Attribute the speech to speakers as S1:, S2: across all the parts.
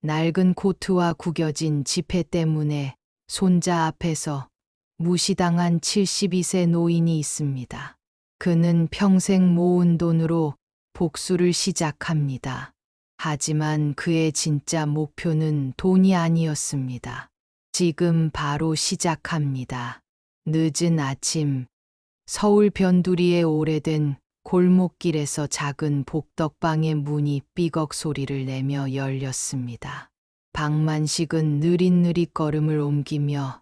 S1: 낡은 코트와 구겨진 지폐 때문에 손자 앞에서 무시당한 72세 노인이 있습니다. 그는 평생 모은 돈으로 복수를 시작합니다. 하지만 그의 진짜 목표는 돈이 아니었습니다. 지금 바로 시작합니다. 늦은 아침, 서울 변두리의 오래된 골목길에서 작은 복덕방의 문이 삐걱 소리를 내며 열렸습니다. 박만식은 느릿느릿 걸음을 옮기며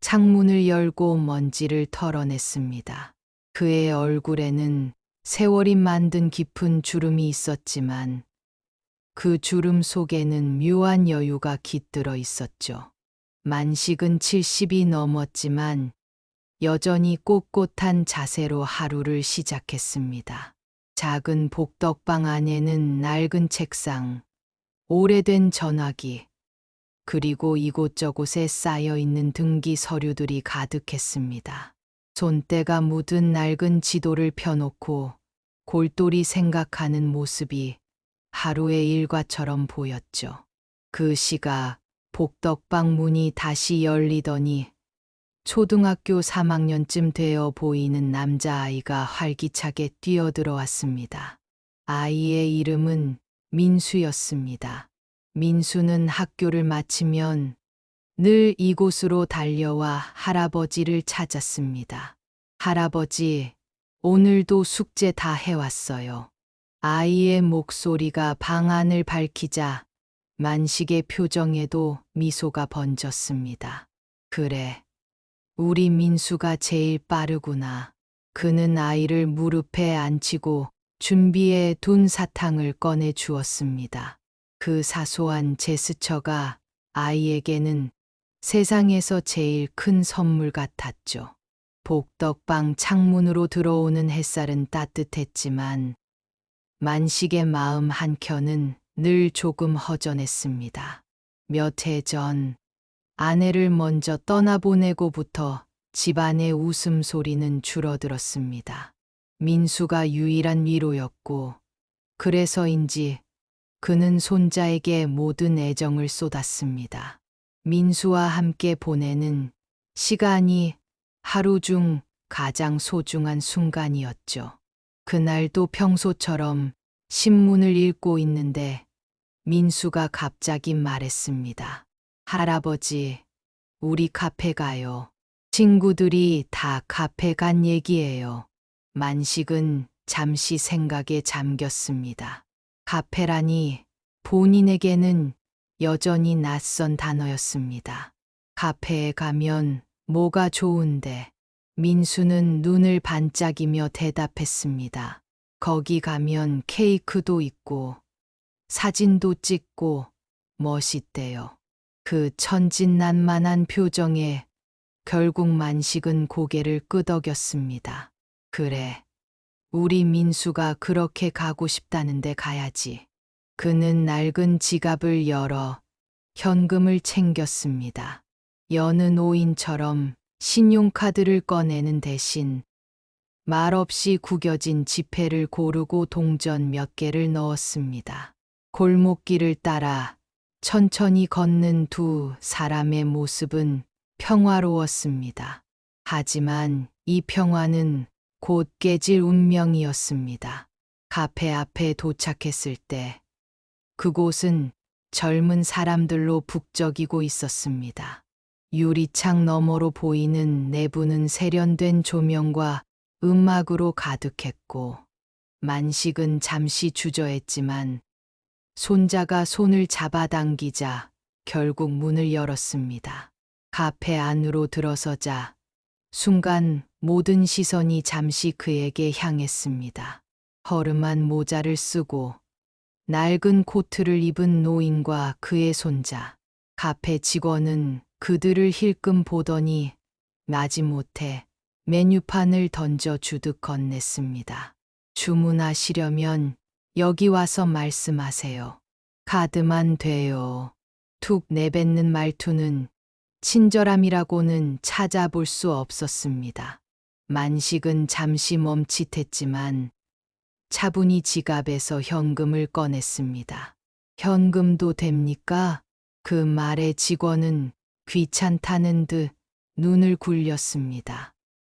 S1: 창문을 열고 먼지를 털어냈습니다. 그의 얼굴에는 세월이 만든 깊은 주름이 있었지만 그 주름 속에는 묘한 여유가 깃들어 있었죠. 만식은 70이 넘었지만 여전히 꼿꼿한 자세로 하루를 시작했습니다. 작은 복덕방 안에는 낡은 책상, 오래된 전화기, 그리고 이곳저곳에 쌓여 있는 등기 서류들이 가득했습니다. 손때가 묻은 낡은 지도를 펴놓고 골똘히 생각하는 모습이 하루의 일과처럼 보였죠. 그 시각 복덕방 문이 다시 열리더니 초등학교 3학년쯤 되어 보이는 남자아이가 활기차게 뛰어들어왔습니다. 아이의 이름은 민수였습니다. 민수는 학교를 마치면 늘 이곳으로 달려와 할아버지를 찾았습니다. 할아버지, 오늘도 숙제 다 해왔어요. 아이의 목소리가 방 안을 밝히자 만식의 표정에도 미소가 번졌습니다. 그래, 우리 민수가 제일 빠르구나. 그는 아이를 무릎에 앉히고 준비해 둔 사탕을 꺼내 주었습니다. 그 사소한 제스처가 아이에게는 세상에서 제일 큰 선물 같았죠. 복덕방 창문으로 들어오는 햇살은 따뜻했지만 만식의 마음 한켠은 늘 조금 허전했습니다. 몇 해 전 아내를 먼저 떠나보내고부터 집안의 웃음소리는 줄어들었습니다. 민수가 유일한 위로였고 그래서인지 그는 손자에게 모든 애정을 쏟았습니다. 민수와 함께 보내는 시간이 하루 중 가장 소중한 순간이었죠. 그날도 평소처럼 신문을 읽고 있는데 민수가 갑자기 말했습니다. 할아버지, 우리 카페 가요. 친구들이 다 카페 간 얘기예요. 만식은 잠시 생각에 잠겼습니다. 카페라니 본인에게는 여전히 낯선 단어였습니다. 카페에 가면 뭐가 좋은데? 민수는 눈을 반짝이며 대답했습니다. 거기 가면 케이크도 있고 사진도 찍고 멋있대요. 그 천진난만한 표정에 결국 만식은 고개를 끄덕였습니다. 그래, 우리 민수가 그렇게 가고 싶다는데 가야지. 그는 낡은 지갑을 열어 현금을 챙겼습니다. 여느 노인처럼 신용카드를 꺼내는 대신 말없이 구겨진 지폐를 고르고 동전 몇 개를 넣었습니다. 골목길을 따라 천천히 걷는 두 사람의 모습은 평화로웠습니다. 하지만 이 평화는 곧 깨질 운명이었습니다. 카페 앞에 도착했을 때 그곳은 젊은 사람들로 북적이고 있었습니다. 유리창 너머로 보이는 내부는 세련된 조명과 음악으로 가득했고 만식은 잠시 주저했지만 손자가 손을 잡아당기자 결국 문을 열었습니다. 카페 안으로 들어서자 순간 모든 시선이 잠시 그에게 향했습니다. 허름한 모자를 쓰고 낡은 코트를 입은 노인과 그의 손자. 카페 직원은 그들을 힐끔 보더니 마지못해 메뉴판을 던져 주듯 건넸습니다. 주문하시려면 여기 와서 말씀하세요. 카드만 돼요. 툭 내뱉는 말투는 친절함이라고는 찾아볼 수 없었습니다. 만식은 잠시 멈칫했지만 차분히 지갑에서 현금을 꺼냈습니다. 현금도 됩니까? 그 말에 직원은 귀찮다는 듯 눈을 굴렸습니다.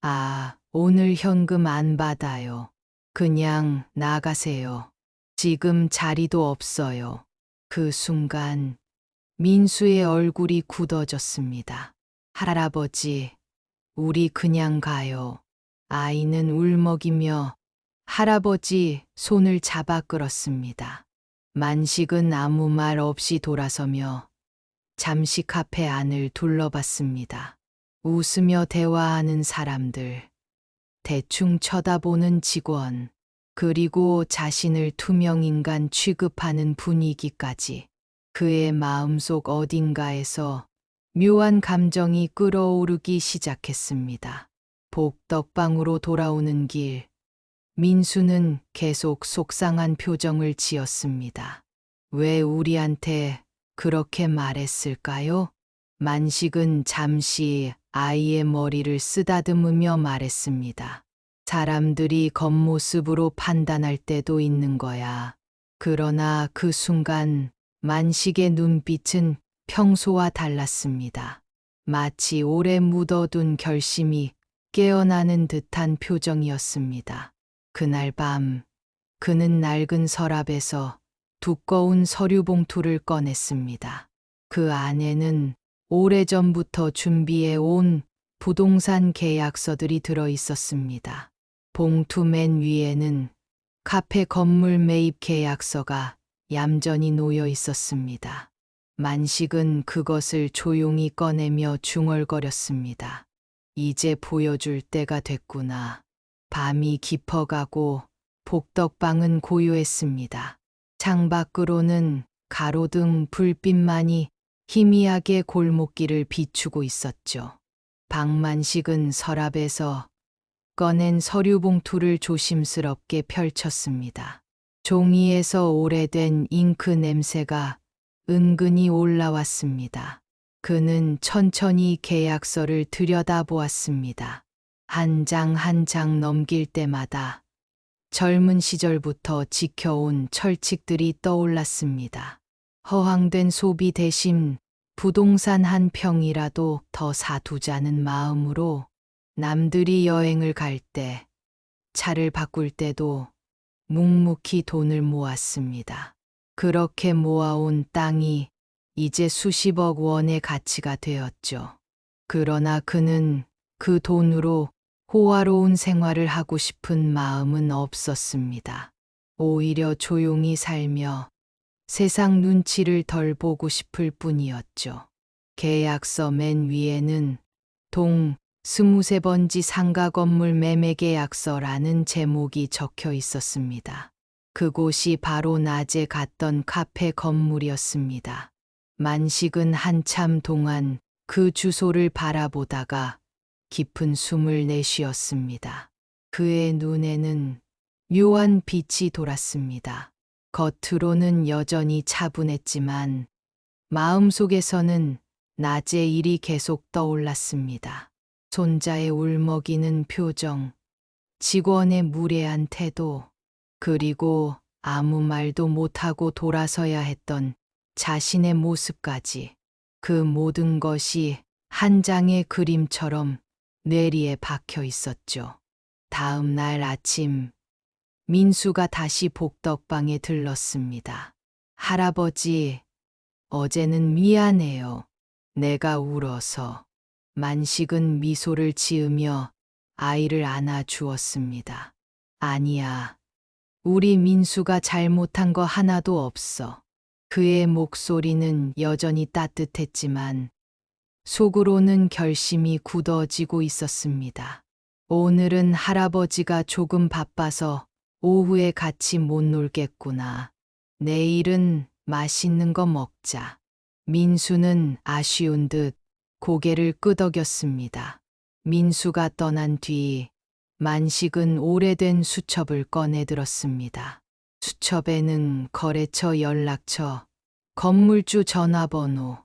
S1: 아, 오늘 현금 안 받아요. 그냥 나가세요. 지금 자리도 없어요. 그 순간 민수의 얼굴이 굳어졌습니다. 할아버지, 우리 그냥 가요. 아이는 울먹이며 할아버지 손을 잡아 끌었습니다. 만식은 아무 말 없이 돌아서며 잠시 카페 안을 둘러봤습니다. 웃으며 대화하는 사람들, 대충 쳐다보는 직원, 그리고 자신을 투명인간 취급하는 분위기까지 그의 마음속 어딘가에서 묘한 감정이 끓어오르기 시작했습니다. 복덕방으로 돌아오는 길, 민수는 계속 속상한 표정을 지었습니다. 왜 우리한테 그렇게 말했을까요? 만식은 잠시 아이의 머리를 쓰다듬으며 말했습니다. 사람들이 겉모습으로 판단할 때도 있는 거야. 그러나 그 순간 만식의 눈빛은 평소와 달랐습니다. 마치 오래 묻어둔 결심이 깨어나는 듯한 표정이었습니다. 그날 밤, 그는 낡은 서랍에서 두꺼운 서류 봉투를 꺼냈습니다. 그 안에는 오래전부터 준비해 온 부동산 계약서들이 들어 있었습니다. 봉투 맨 위에는 카페 건물 매입 계약서가 얌전히 놓여 있었습니다. 만식은 그것을 조용히 꺼내며 중얼거렸습니다. 이제 보여줄 때가 됐구나. 밤이 깊어가고 복덕방은 고요했습니다. 창밖으로는 가로등 불빛만이 희미하게 골목길을 비추고 있었죠. 박만식은 서랍에서 꺼낸 서류 봉투를 조심스럽게 펼쳤습니다. 종이에서 오래된 잉크 냄새가 은근히 올라왔습니다. 그는 천천히 계약서를 들여다보았습니다. 한 장 한 장 넘길 때마다 젊은 시절부터 지켜온 철칙들이 떠올랐습니다. 허황된 소비 대신 부동산 한 평이라도 더 사두자는 마음으로 남들이 여행을 갈 때, 차를 바꿀 때도 묵묵히 돈을 모았습니다. 그렇게 모아온 땅이 이제 수십억 원의 가치가 되었죠. 그러나 그는 그 돈으로 호화로운 생활을 하고 싶은 마음은 없었습니다. 오히려 조용히 살며 세상 눈치를 덜 보고 싶을 뿐이었죠. 계약서 맨 위에는 동 23번지 상가 건물 매매 계약서라는 제목이 적혀 있었습니다. 그곳이 바로 낮에 갔던 카페 건물이었습니다. 만식은 한참 동안 그 주소를 바라보다가 깊은 숨을 내쉬었습니다. 그의 눈에는 묘한 빛이 돌았습니다. 겉으로는 여전히 차분했지만 마음속에서는 낮의 일이 계속 떠올랐습니다. 손자의 울먹이는 표정, 직원의 무례한 태도, 그리고 아무 말도 못하고 돌아서야 했던 자신의 모습까지, 그 모든 것이 한 장의 그림처럼 뇌리에 박혀 있었죠. 다음 날 아침, 민수가 다시 복덕방에 들렀습니다. 할아버지, 어제는 미안해요. 내가 울어서. 만식은 미소를 지으며 아이를 안아 주었습니다. 아니야. 우리 민수가 잘못한 거 하나도 없어. 그의 목소리는 여전히 따뜻했지만 속으로는 결심이 굳어지고 있었습니다. 오늘은 할아버지가 조금 바빠서 오후에 같이 못 놀겠구나. 내일은 맛있는 거 먹자. 민수는 아쉬운 듯 고개를 끄덕였습니다. 민수가 떠난 뒤 만식은 오래된 수첩을 꺼내 들었습니다. 수첩에는 거래처 연락처, 건물주 전화번호,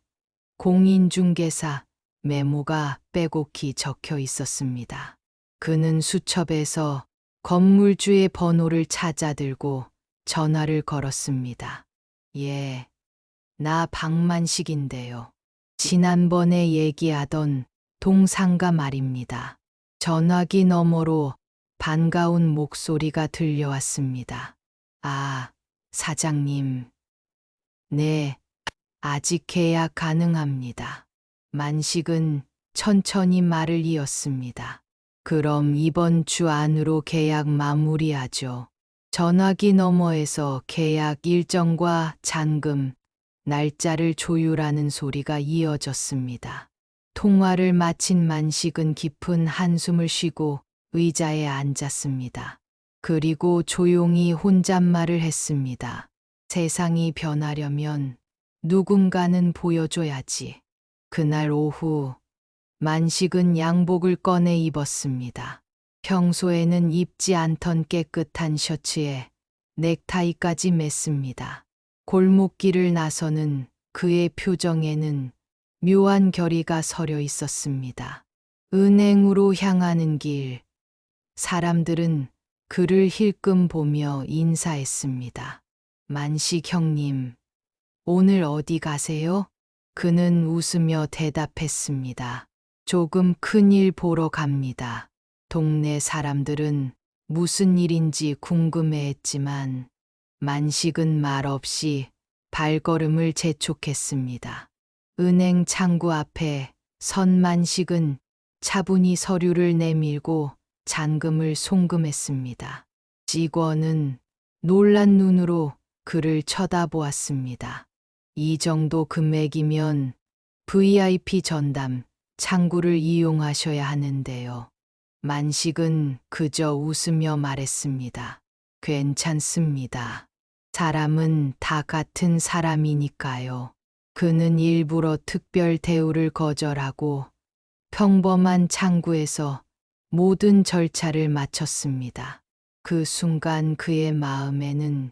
S1: 공인중개사 메모가 빼곡히 적혀 있었습니다. 그는 수첩에서 건물주의 번호를 찾아들고 전화를 걸었습니다. 예, 나 박만식인데요. 지난번에 얘기하던 동상가 말입니다. 전화기 너머로 반가운 목소리가 들려왔습니다. 아, 사장님. 네, 아직 계약 가능합니다. 만식은 천천히 말을 이었습니다. 그럼 이번 주 안으로 계약 마무리하죠. 전화기 너머에서 계약 일정과 잔금, 날짜를 조율하는 소리가 이어졌습니다. 통화를 마친 만식은 깊은 한숨을 쉬고 의자에 앉았습니다. 그리고 조용히 혼잣말을 했습니다. 세상이 변하려면 누군가는 보여줘야지. 그날 오후 만식은 양복을 꺼내 입었습니다. 평소에는 입지 않던 깨끗한 셔츠에 넥타이까지 맸습니다. 골목길을 나서는 그의 표정에는 묘한 결의가 서려 있었습니다. 은행으로 향하는 길, 사람들은 그를 힐끔 보며 인사했습니다. 만식 형님, 오늘 어디 가세요? 그는 웃으며 대답했습니다. 조금 큰일 보러 갑니다. 동네 사람들은 무슨 일인지 궁금해했지만 만식은 말없이 발걸음을 재촉했습니다. 은행 창구 앞에 선 만식은 차분히 서류를 내밀고 잔금을 송금했습니다. 직원은 놀란 눈으로 그를 쳐다보았습니다. 이 정도 금액이면 VIP 전담 창구를 이용하셔야 하는데요. 만식은 그저 웃으며 말했습니다. 괜찮습니다. 사람은 다 같은 사람이니까요. 그는 일부러 특별 대우를 거절하고 평범한 창구에서 모든 절차를 마쳤습니다. 그 순간 그의 마음에는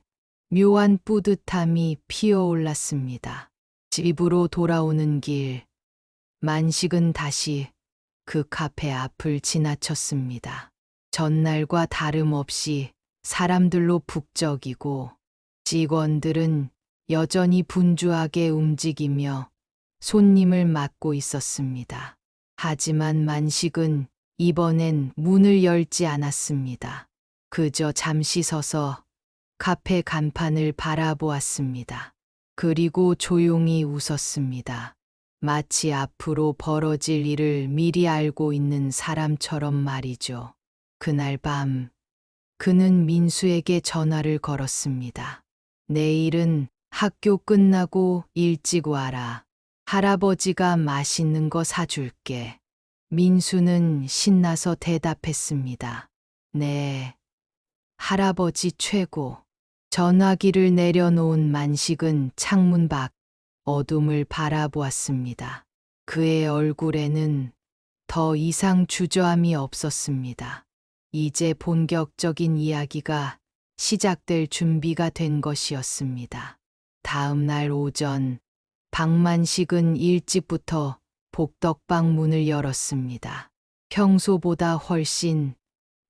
S1: 묘한 뿌듯함이 피어올랐습니다. 집으로 돌아오는 길, 만식은 다시 그 카페 앞을 지나쳤습니다. 전날과 다름없이 사람들로 북적이고 직원들은 여전히 분주하게 움직이며 손님을 맞고 있었습니다. 하지만 만식은 이번엔 문을 열지 않았습니다. 그저 잠시 서서 카페 간판을 바라보았습니다. 그리고 조용히 웃었습니다. 마치 앞으로 벌어질 일을 미리 알고 있는 사람처럼 말이죠. 그날 밤, 그는 민수에게 전화를 걸었습니다. 내일은 학교 끝나고 일찍 와라. 할아버지가 맛있는 거 사줄게. 민수는 신나서 대답했습니다. 네, 할아버지 최고. 전화기를 내려놓은 만식은 창문 밖 어둠을 바라보았습니다. 그의 얼굴에는 더 이상 주저함이 없었습니다. 이제 본격적인 이야기가 시작될 준비가 된 것이었습니다. 다음 날 오전, 박만식은 일찍부터 복덕방 문을 열었습니다. 평소보다 훨씬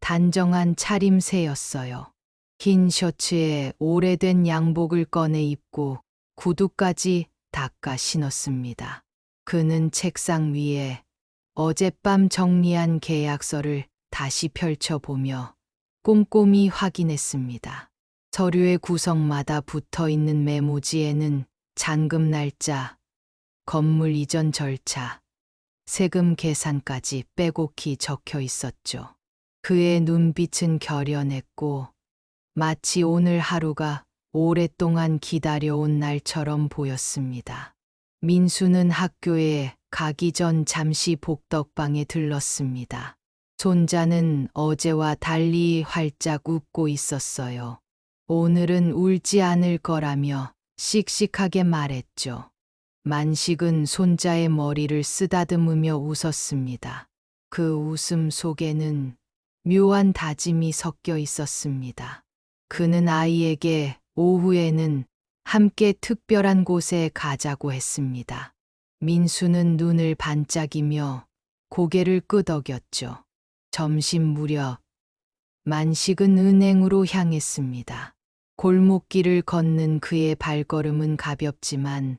S1: 단정한 차림새였어요. 흰 셔츠에 오래된 양복을 꺼내 입고 구두까지 닦아 신었습니다. 그는 책상 위에 어젯밤 정리한 계약서를 다시 펼쳐보며 꼼꼼히 확인했습니다. 서류의 구석마다 붙어 있는 메모지에는 잔금 날짜, 건물 이전 절차, 세금 계산까지 빼곡히 적혀 있었죠. 그의 눈빛은 결연했고 마치 오늘 하루가 오랫동안 기다려온 날처럼 보였습니다. 민수는 학교에 가기 전 잠시 복덕방에 들렀습니다. 손자는 어제와 달리 활짝 웃고 있었어요. 오늘은 울지 않을 거라며 씩씩하게 말했죠. 만식은 손자의 머리를 쓰다듬으며 웃었습니다. 그 웃음 속에는 묘한 다짐이 섞여 있었습니다. 그는 아이에게 오후에는 함께 특별한 곳에 가자고 했습니다. 민수는 눈을 반짝이며 고개를 끄덕였죠. 점심 무렵 만식은 은행으로 향했습니다. 골목길을 걷는 그의 발걸음은 가볍지만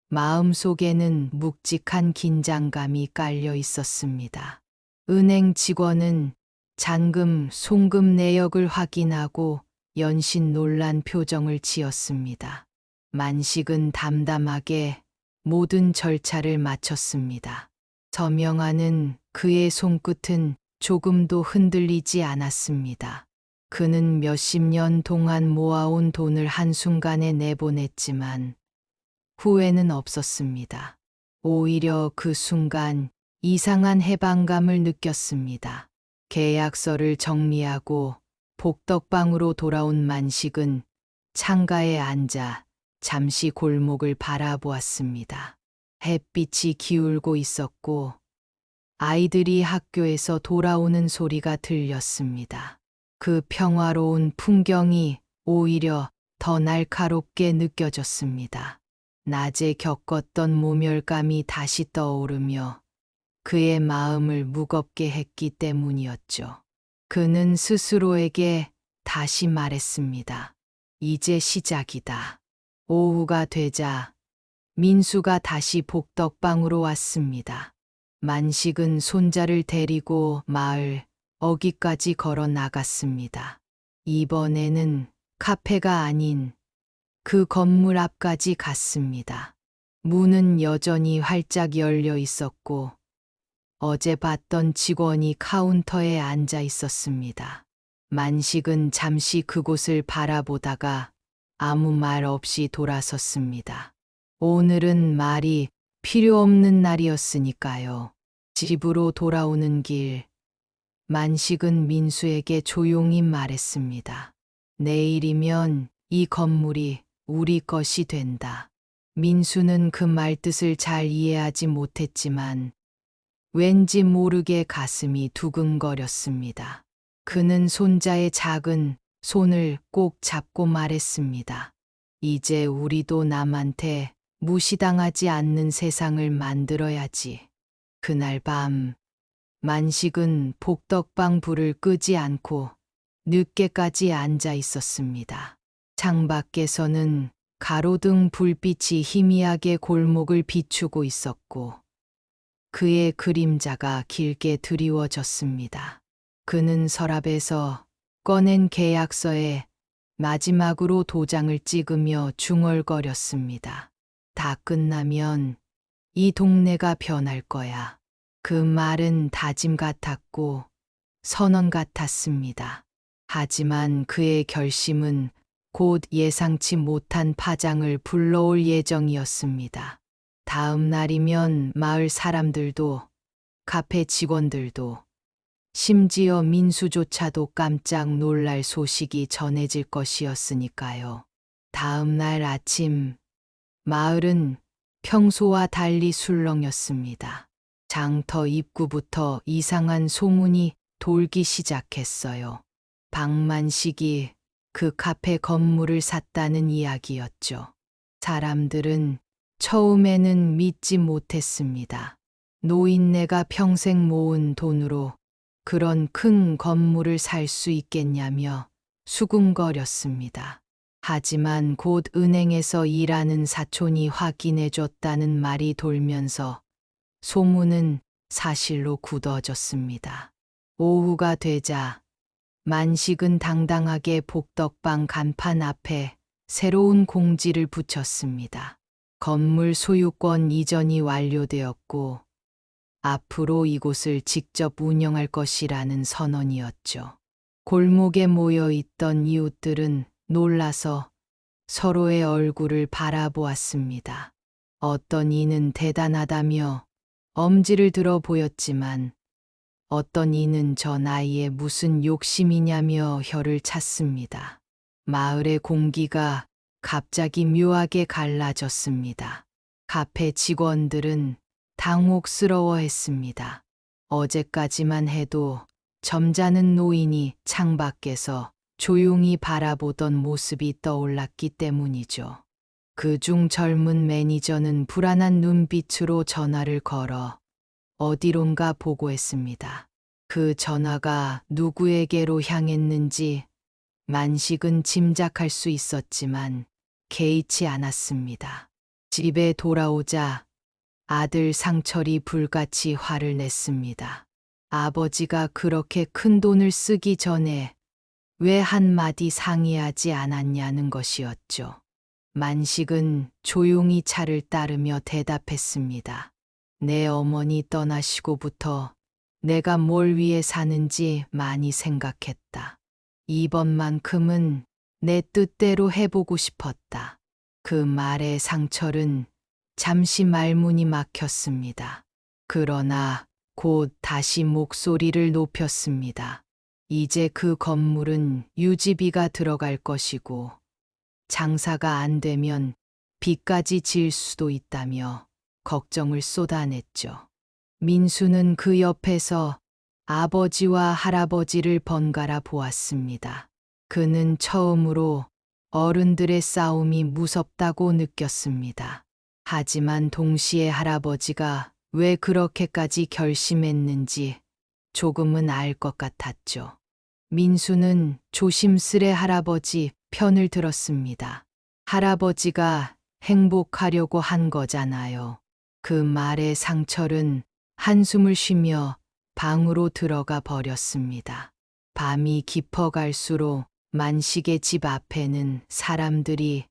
S1: 마음속에는 묵직한 긴장감이 깔려 있었습니다. 은행 직원은 잔금, 송금 내역을 확인하고 연신 놀란 표정을 지었습니다. 만식은 담담하게 모든 절차를 마쳤습니다. 서명하는 그의 손끝은 조금도 흔들리지 않았습니다. 그는 몇십 년 동안 모아온 돈을 한순간에 내보냈지만 후회는 없었습니다. 오히려 그 순간 이상한 해방감을 느꼈습니다. 계약서를 정리하고 복덕방으로 돌아온 만식은 창가에 앉아 잠시 골목을 바라보았습니다. 햇빛이 기울고 있었고 아이들이 학교에서 돌아오는 소리가 들렸습니다. 그 평화로운 풍경이 오히려 더 날카롭게 느껴졌습니다. 낮에 겪었던 모멸감이 다시 떠오르며 그의 마음을 무겁게 했기 때문이었죠. 그는 스스로에게 다시 말했습니다. 이제 시작이다. 오후가 되자 민수가 다시 복덕방으로 왔습니다. 만식은 손자를 데리고 마을 어귀까지 걸어 나갔습니다. 이번에는 카페가 아닌 그 건물 앞까지 갔습니다. 문은 여전히 활짝 열려 있었고 어제 봤던 직원이 카운터에 앉아 있었습니다. 만식은 잠시 그곳을 바라보다가 아무 말 없이 돌아섰습니다. 오늘은 말이 필요 없는 날이었으니까요. 집으로 돌아오는 길, 만식은 민수에게 조용히 말했습니다. 내일이면 이 건물이 우리 것이 된다. 민수는 그 말뜻을 잘 이해하지 못했지만 왠지 모르게 가슴이 두근거렸습니다. 그는 손자의 작은 손을 꼭 잡고 말했습니다. 이제 우리도 남한테 무시당하지 않는 세상을 만들어야지. 그날 밤, 만식은 복덕방 불을 끄지 않고 늦게까지 앉아 있었습니다. 창밖에서는 가로등 불빛이 희미하게 골목을 비추고 있었고 그의 그림자가 길게 드리워졌습니다. 그는 서랍에서 꺼낸 계약서에 마지막으로 도장을 찍으며 중얼거렸습니다. 다 끝나면 이 동네가 변할 거야. 그 말은 다짐 같았고 선언 같았습니다. 하지만 그의 결심은 곧 예상치 못한 파장을 불러올 예정이었습니다. 다음 날이면 마을 사람들도, 카페 직원들도, 심지어 민수조차도 깜짝 놀랄 소식이 전해질 것이었으니까요. 다음 날 아침, 마을은 평소와 달리 술렁였습니다. 장터 입구부터 이상한 소문이 돌기 시작했어요. 박만식이 그 카페 건물을 샀다는 이야기였죠. 사람들은 처음에는 믿지 못했습니다. 노인네가 평생 모은 돈으로 그런 큰 건물을 살 수 있겠냐며 수군거렸습니다. 하지만 곧 은행에서 일하는 사촌이 확인해줬다는 말이 돌면서 소문은 사실로 굳어졌습니다. 오후가 되자 만식은 당당하게 복덕방 간판 앞에 새로운 공지를 붙였습니다. 건물 소유권 이전이 완료되었고 앞으로 이곳을 직접 운영할 것이라는 선언이었죠. 골목에 모여 있던 이웃들은 놀라서 서로의 얼굴을 바라보았습니다. 어떤 이는 대단하다며 엄지를 들어 보였지만 어떤 이는 저 나이에 무슨 욕심이냐며 혀를 찼습니다. 마을의 공기가 갑자기 묘하게 갈라졌습니다. 카페 직원들은 당혹스러워했습니다. 어제까지만 해도 점잖은 노인이 창밖에서 조용히 바라보던 모습이 떠올랐기 때문이죠. 그중 젊은 매니저는 불안한 눈빛으로 전화를 걸어 어디론가 보고했습니다. 그 전화가 누구에게로 향했는지 만식은 짐작할 수 있었지만 개의치 않았습니다. 집에 돌아오자 아들 상철이 불같이 화를 냈습니다. 아버지가 그렇게 큰 돈을 쓰기 전에 왜 한마디 상의하지 않았냐는 것이었죠. 만식은 조용히 차를 따르며 대답했습니다. 내 어머니 떠나시고부터 내가 뭘 위해 사는지 많이 생각했다. 이번만큼은 내 뜻대로 해보고 싶었다. 그 말에 상철은 잠시 말문이 막혔습니다. 그러나 곧 다시 목소리를 높였습니다. 이제 그 건물은 유지비가 들어갈 것이고 장사가 안 되면 빚까지 질 수도 있다며 걱정을 쏟아냈죠. 민수는 그 옆에서 아버지와 할아버지를 번갈아 보았습니다. 그는 처음으로 어른들의 싸움이 무섭다고 느꼈습니다. 하지만 동시에 할아버지가 왜 그렇게까지 결심했는지 조금은 알 것 같았죠. 민수는 조심스레 할아버지 편을 들었습니다. 할아버지가 행복하려고 한 거잖아요. 그 말에 상철은 한숨을 쉬며 방으로 들어가 버렸습니다. 밤이 깊어갈수록 만식의 집 앞에는 사람들이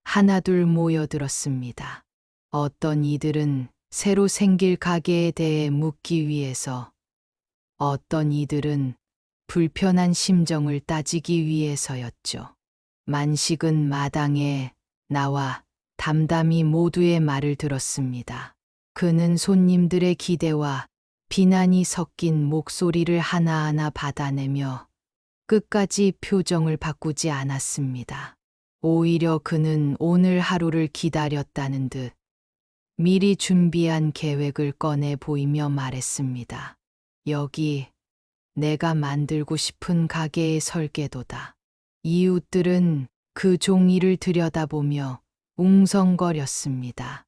S1: 하나둘 모여들었습니다. 어떤 이들은 새로 생길 가게에 대해 묻기 위해서, 어떤 이들은 불편한 심정을 따지기 위해서였죠. 만식은 마당에 나와 담담히 모두의 말을 들었습니다. 그는 손님들의 기대와 비난이 섞인 목소리를 하나하나 받아내며 끝까지 표정을 바꾸지 않았습니다. 오히려 그는 오늘 하루를 기다렸다는 듯 미리 준비한 계획을 꺼내 보이며 말했습니다. 여기 내가 만들고 싶은 가게의 설계도다. 이웃들은 그 종이를 들여다보며 웅성거렸습니다.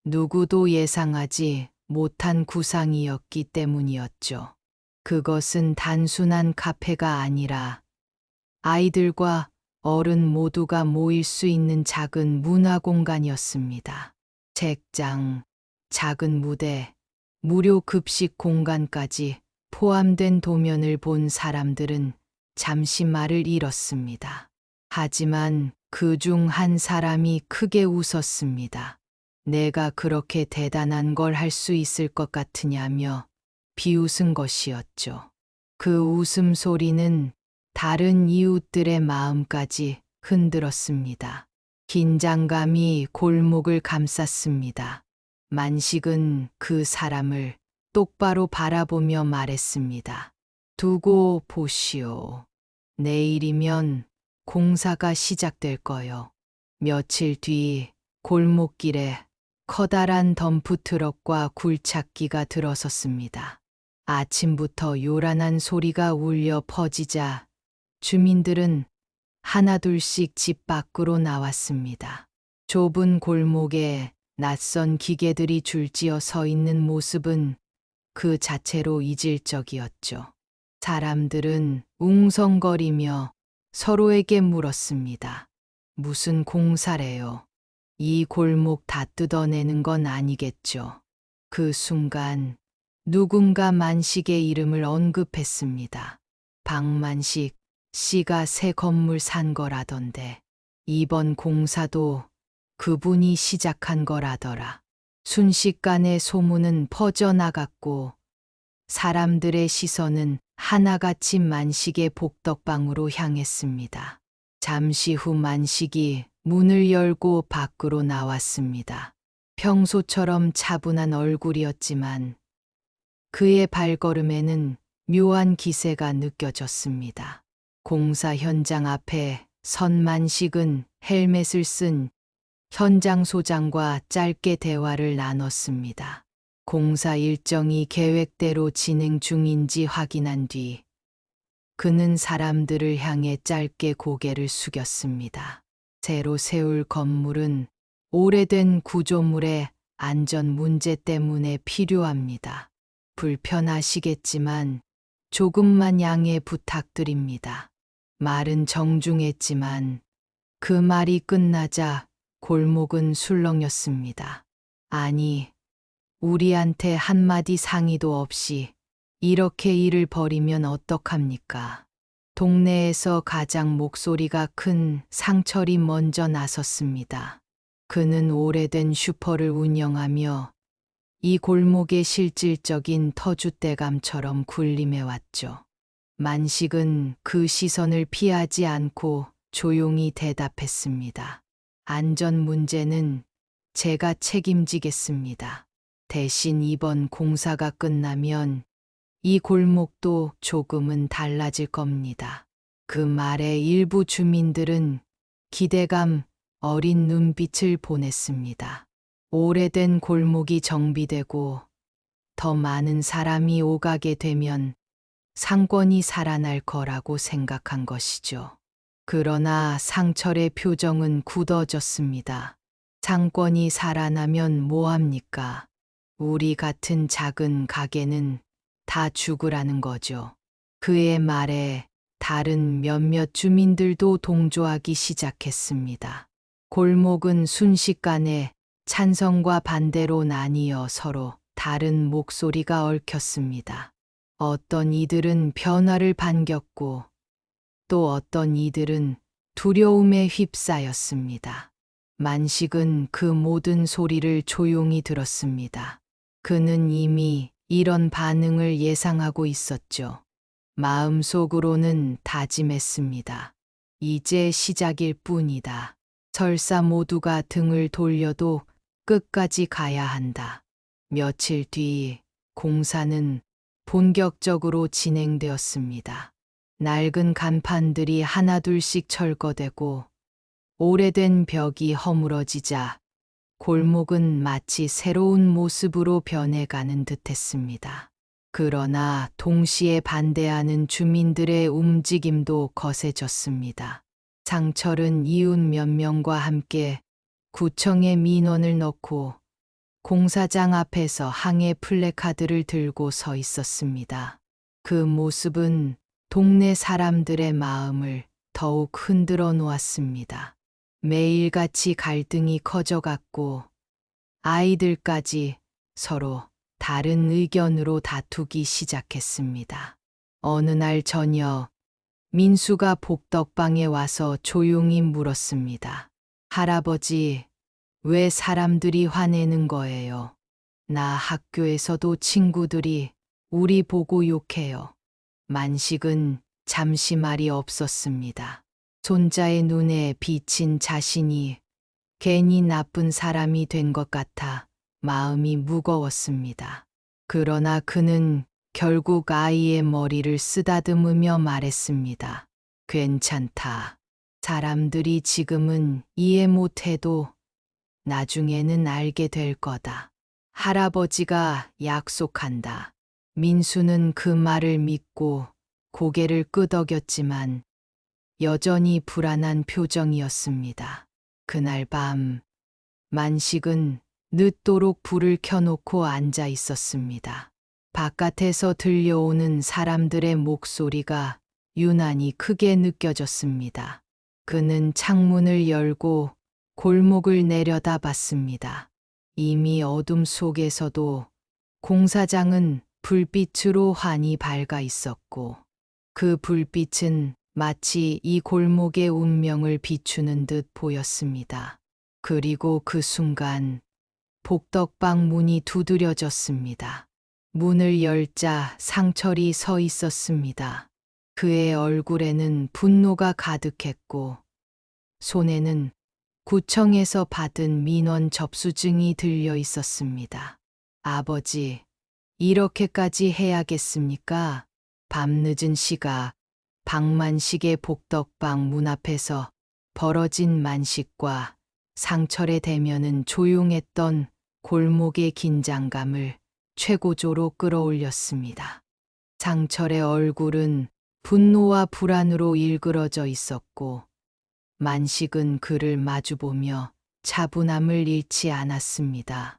S1: 누구도 예상하지 못한 구상이었기 때문이었죠. 그것은 단순한 카페가 아니라 아이들과 어른 모두가 모일 수 있는 작은 문화 공간이었습니다. 책장, 작은 무대, 무료 급식 공간까지 포함된 도면을 본 사람들은 잠시 말을 잃었습니다. 하지만 그 중 한 사람이 크게 웃었습니다. 내가 그렇게 대단한 걸 할 수 있을 것 같으냐며 비웃은 것이었죠. 그 웃음소리는 다른 이웃들의 마음까지 흔들었습니다. 긴장감이 골목을 감쌌습니다. 만식은 그 사람을 똑바로 바라보며 말했습니다. 두고 보시오. 내일이면 공사가 시작될 거요. 며칠 뒤 골목길에 커다란 덤프트럭과 굴착기가 들어섰습니다. 아침부터 요란한 소리가 울려 퍼지자 주민들은 하나둘씩 집 밖으로 나왔습니다. 좁은 골목에 낯선 기계들이 줄지어 서 있는 모습은 그 자체로 이질적이었죠. 사람들은 웅성거리며 서로에게 물었습니다. 무슨 공사래요? 이 골목 다 뜯어내는 건 아니겠죠. 그 순간 누군가 만식의 이름을 언급했습니다. 박만식 씨가 새 건물 산 거라던데 이번 공사도 그분이 시작한 거라더라. 순식간에 소문은 퍼져나갔고 사람들의 시선은 하나같이 만식의 복덕방으로 향했습니다. 잠시 후 만식이 문을 열고 밖으로 나왔습니다. 평소처럼 차분한 얼굴이었지만 그의 발걸음에는 묘한 기세가 느껴졌습니다. 공사 현장 앞에 선 만식은 헬멧을 쓴 현장 소장과 짧게 대화를 나눴습니다. 공사 일정이 계획대로 진행 중인지 확인한 뒤 그는 사람들을 향해 짧게 고개를 숙였습니다. 새로 세울 건물은 오래된 구조물의 안전 문제 때문에 필요합니다. 불편하시겠지만 조금만 양해 부탁드립니다. 말은 정중했지만 그 말이 끝나자 골목은 술렁였습니다. 아니, 우리한테 한마디 상의도 없이 이렇게 일을 벌이면 어떡합니까? 동네에서 가장 목소리가 큰 상철이 먼저 나섰습니다. 그는 오래된 슈퍼를 운영하며 이 골목의 실질적인 터줏대감처럼 군림해왔죠. 만식은 그 시선을 피하지 않고 조용히 대답했습니다. 안전 문제는 제가 책임지겠습니다. 대신 이번 공사가 끝나면 이 골목도 조금은 달라질 겁니다. 그 말에 일부 주민들은 기대감 어린 눈빛을 보냈습니다. 오래된 골목이 정비되고 더 많은 사람이 오가게 되면 상권이 살아날 거라고 생각한 것이죠. 그러나 상철의 표정은 굳어졌습니다. 상권이 살아나면 뭐합니까? 우리 같은 작은 가게는 다 죽으라는 거죠. 그의 말에 다른 몇몇 주민들도 동조하기 시작했습니다. 골목은 순식간에 찬성과 반대로 나뉘어 서로 다른 목소리가 얽혔습니다. 어떤 이들은 변화를 반겼고 또 어떤 이들은 두려움에 휩싸였습니다. 만식은 그 모든 소리를 조용히 들었습니다. 그는 이미 이런 반응을 예상하고 있었죠. 마음속으로는 다짐했습니다. 이제 시작일 뿐이다. 설사 모두가 등을 돌려도 끝까지 가야 한다. 며칠 뒤 공사는 본격적으로 진행되었습니다. 낡은 간판들이 하나둘씩 철거되고 오래된 벽이 허물어지자 골목은 마치 새로운 모습으로 변해가는 듯했습니다. 그러나 동시에 반대하는 주민들의 움직임도 거세졌습니다. 상철은 이웃 몇 명과 함께 구청에 민원을 넣고 공사장 앞에서 항해 플래카드를 들고 서 있었습니다. 그 모습은 동네 사람들의 마음을 더욱 흔들어 놓았습니다. 매일같이 갈등이 커져갔고 아이들까지 서로 다른 의견으로 다투기 시작했습니다. 어느 날 저녁 민수가 복덕방에 와서 조용히 물었습니다. 할아버지, 왜 사람들이 화내는 거예요? 나 학교에서도 친구들이 우리 보고 욕해요. 만식은 잠시 말이 없었습니다. 손자의 눈에 비친 자신이 괜히 나쁜 사람이 된 것 같아 마음이 무거웠습니다. 그러나 그는 결국 아이의 머리를 쓰다듬으며 말했습니다. 괜찮다. 사람들이 지금은 이해 못해도 나중에는 알게 될 거다. 할아버지가 약속한다. 민수는 그 말을 믿고 고개를 끄덕였지만 여전히 불안한 표정이었습니다. 그날 밤 만식은 늦도록 불을 켜놓고 앉아 있었습니다. 바깥에서 들려오는 사람들의 목소리가 유난히 크게 느껴졌습니다. 그는 창문을 열고 골목을 내려다봤습니다. 이미 어둠 속에서도 공사장은 불빛으로 환히 밝아 있었고 그 불빛은 마치 이 골목의 운명을 비추는 듯 보였습니다. 그리고 그 순간 복덕방 문이 두드려졌습니다. 문을 열자 상철이 서 있었습니다. 그의 얼굴에는 분노가 가득했고 손에는 구청에서 받은 민원 접수증이 들려 있었습니다. 아버지, 이렇게까지 해야겠습니까? 밤늦은 시각 박만식의 복덕방 문 앞에서 벌어진 만식과 상철의 대면은 조용했던 골목의 긴장감을 최고조로 끌어올렸습니다. 상철의 얼굴은 분노와 불안으로 일그러져 있었고 만식은 그를 마주보며 차분함을 잃지 않았습니다.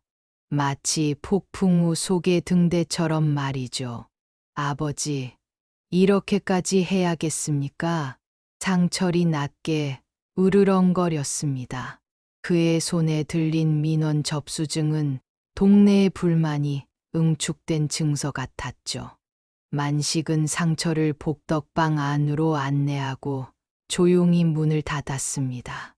S1: 마치 폭풍 우 속의 등대처럼 말이죠. 아버지, 이렇게까지 해야겠습니까? 상철이 낮게 으르렁거렸습니다. 그의 손에 들린 민원 접수증은 동네의 불만이 응축된 증서 같았죠. 만식은 상철을 복덕방 안으로 안내하고 조용히 문을 닫았습니다.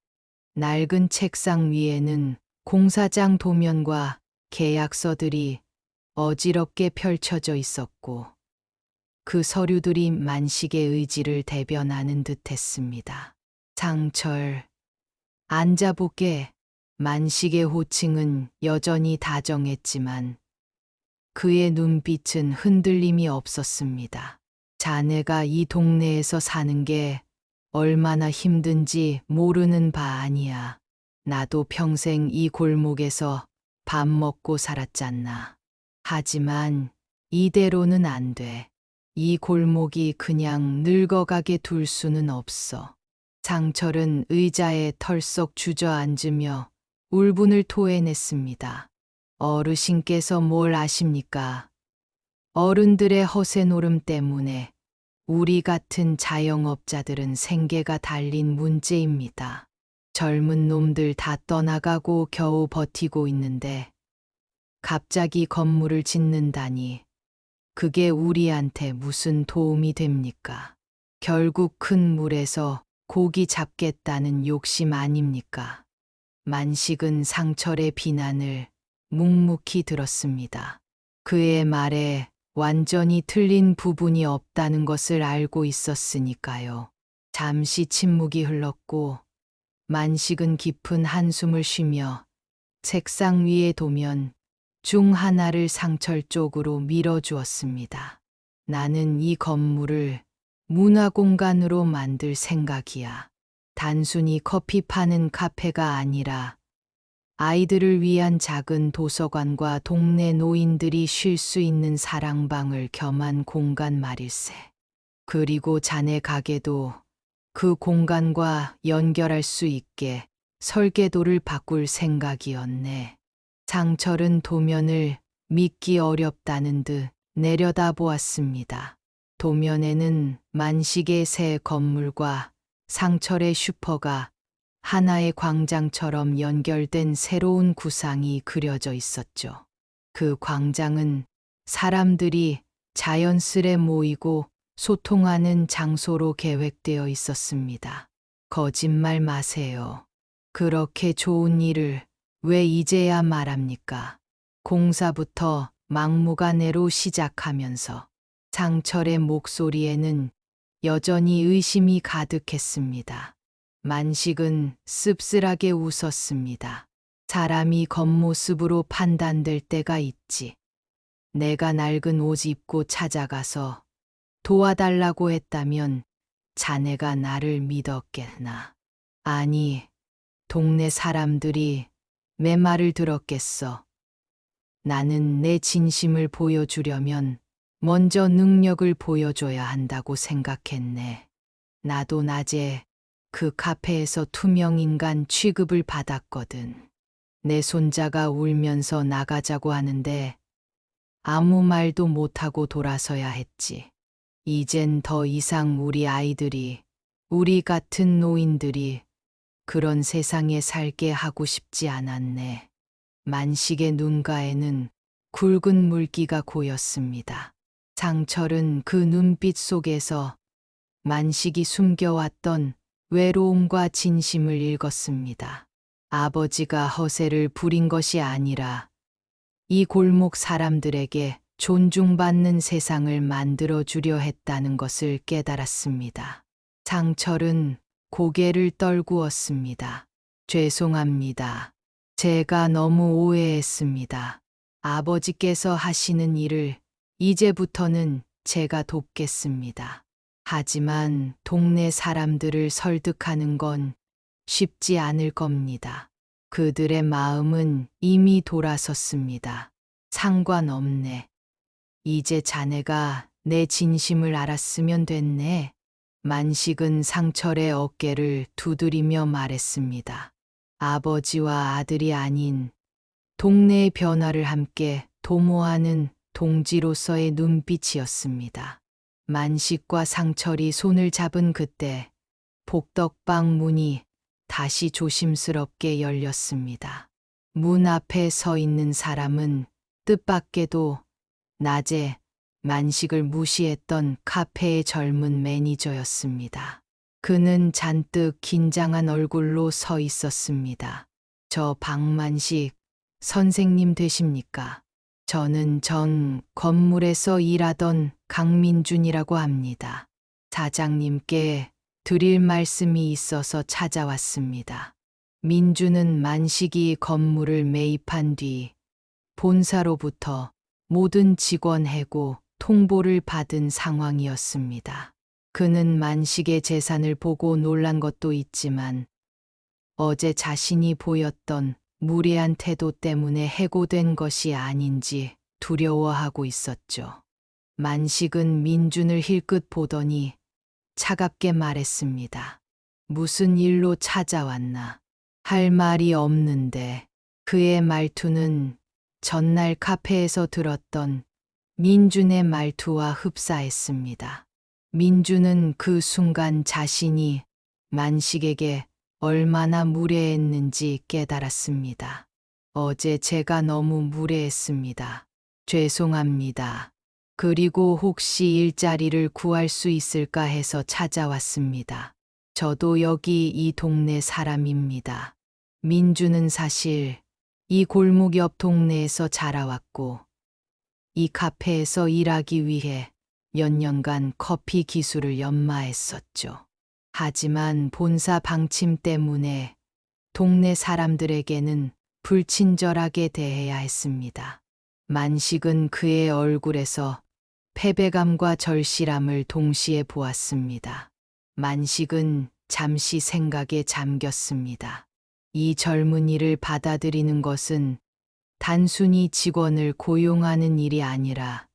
S1: 낡은 책상 위에는 공사장 도면과 계약서들이 어지럽게 펼쳐져 있었고 그 서류들이 만식의 의지를 대변하는 듯했습니다. 상철, 앉아보게. 만식의 호칭은 여전히 다정했지만 그의 눈빛은 흔들림이 없었습니다. 자네가 이 동네에서 사는 게 얼마나 힘든지 모르는 바 아니야. 나도 평생 이 골목에서 밥 먹고 살았잖나. 하지만 이대로는 안 돼. 이 골목이 그냥 늙어가게 둘 수는 없어. 상철은 의자에 털썩 주저앉으며 울분을 토해냈습니다. 어르신께서 뭘 아십니까? 어른들의 허세 노름 때문에 우리 같은 자영업자들은 생계가 달린 문제입니다. 젊은 놈들 다 떠나가고 겨우 버티고 있는데 갑자기 건물을 짓는다니 그게 우리한테 무슨 도움이 됩니까? 결국 큰 물에서 고기 잡겠다는 욕심 아닙니까? 만식은 상철의 비난을 묵묵히 들었습니다. 그의 말에 완전히 틀린 부분이 없다는 것을 알고 있었으니까요. 잠시 침묵이 흘렀고 만식은 깊은 한숨을 쉬며 책상 위에 도면 중 하나를 상철 쪽으로 밀어주었습니다. 나는 이 건물을 문화공간으로 만들 생각이야. 단순히 커피 파는 카페가 아니라 아이들을 위한 작은 도서관과 동네 노인들이 쉴 수 있는 사랑방을 겸한 공간 말일세. 그리고 자네 가게도 그 공간과 연결할 수 있게 설계도를 바꿀 생각이었네. 상철은 도면을 믿기 어렵다는 듯 내려다보았습니다. 도면에는 만식의 새 건물과 상철의 슈퍼가 하나의 광장처럼 연결된 새로운 구상이 그려져 있었죠. 그 광장은 사람들이 자연스레 모이고 소통하는 장소로 계획되어 있었습니다. 거짓말 마세요. 그렇게 좋은 일을 왜 이제야 말합니까? 공사부터 막무가내로 시작하면서 상철의 목소리에는 여전히 의심이 가득했습니다. 만식은 씁쓸하게 웃었습니다. 사람이 겉모습으로 판단될 때가 있지. 내가 낡은 옷 입고 찾아가서 도와달라고 했다면 자네가 나를 믿었겠나. 아니, 동네 사람들이 내 말을 들었겠어. 나는 내 진심을 보여주려면 먼저 능력을 보여줘야 한다고 생각했네. 나도 낮에 그 카페에서 투명인간 취급을 받았거든. 내 손자가 울면서 나가자고 하는데 아무 말도 못하고 돌아서야 했지. 이젠 더 이상 우리 아이들이, 우리 같은 노인들이 그런 세상에 살게 하고 싶지 않았네. 만식의 눈가에는 굵은 물기가 고였습니다. 상철은 그 눈빛 속에서 만식이 숨겨왔던 외로움과 진심을 읽었습니다. 아버지가 허세를 부린 것이 아니라 이 골목 사람들에게 존중받는 세상을 만들어주려 했다는 것을 깨달았습니다. 상철은 고개를 떨구었습니다. 죄송합니다. 제가 너무 오해했습니다. 아버지께서 하시는 일을 이제부터는 제가 돕겠습니다. 하지만 동네 사람들을 설득하는 건 쉽지 않을 겁니다. 그들의 마음은 이미 돌아섰습니다. 상관없네. 이제 자네가 내 진심을 알았으면 됐네. 만식은 상철의 어깨를 두드리며 말했습니다. 아버지와 아들이 아닌 동네의 변화를 함께 도모하는 동지로서의 눈빛이었습니다. 만식과 상철이 손을 잡은 그때 복덕방 문이 다시 조심스럽게 열렸습니다. 문 앞에 서 있는 사람은 뜻밖에도 낮에 만식을 무시했던 카페의 젊은 매니저였습니다. 그는 잔뜩 긴장한 얼굴로 서 있었습니다. 저 박만식 선생님 되십니까? 저는 전 건물에서 일하던 강민준이라고 합니다. 사장님께 드릴 말씀이 있어서 찾아왔습니다. 민준은 만식이 건물을 매입한 뒤 본사로부터 모든 직원 해고 통보를 받은 상황이었습니다. 그는 만식의 재산을 보고 놀란 것도 있지만 어제 자신이 보였던 무례한 태도 때문에 해고된 것이 아닌지 두려워하고 있었죠. 만식은 민준을 힐끗 보더니 차갑게 말했습니다. 무슨 일로 찾아왔나? 할 말이 없는데. 그의 말투는 전날 카페에서 들었던 민준의 말투와 흡사했습니다. 민준은 그 순간 자신이 만식에게 얼마나 무례했는지 깨달았습니다. 어제 제가 너무 무례했습니다. 죄송합니다. 그리고 혹시 일자리를 구할 수 있을까 해서 찾아왔습니다. 저도 여기 이 동네 사람입니다. 민주는 사실 이 골목 옆 동네에서 자라왔고 이 카페에서 일하기 위해 몇 년간 커피 기술을 연마했었죠. 하지만 본사 방침 때문에 동네 사람들에게는 불친절하게 대해야 했습니다. 만식은 그의 얼굴에서 패배감과 절실함을 동시에 보았습니다. 만식은 잠시 생각에 잠겼습니다. 이 젊은이를 받아들이는 것은 단순히 직원을 고용하는 일이 아니라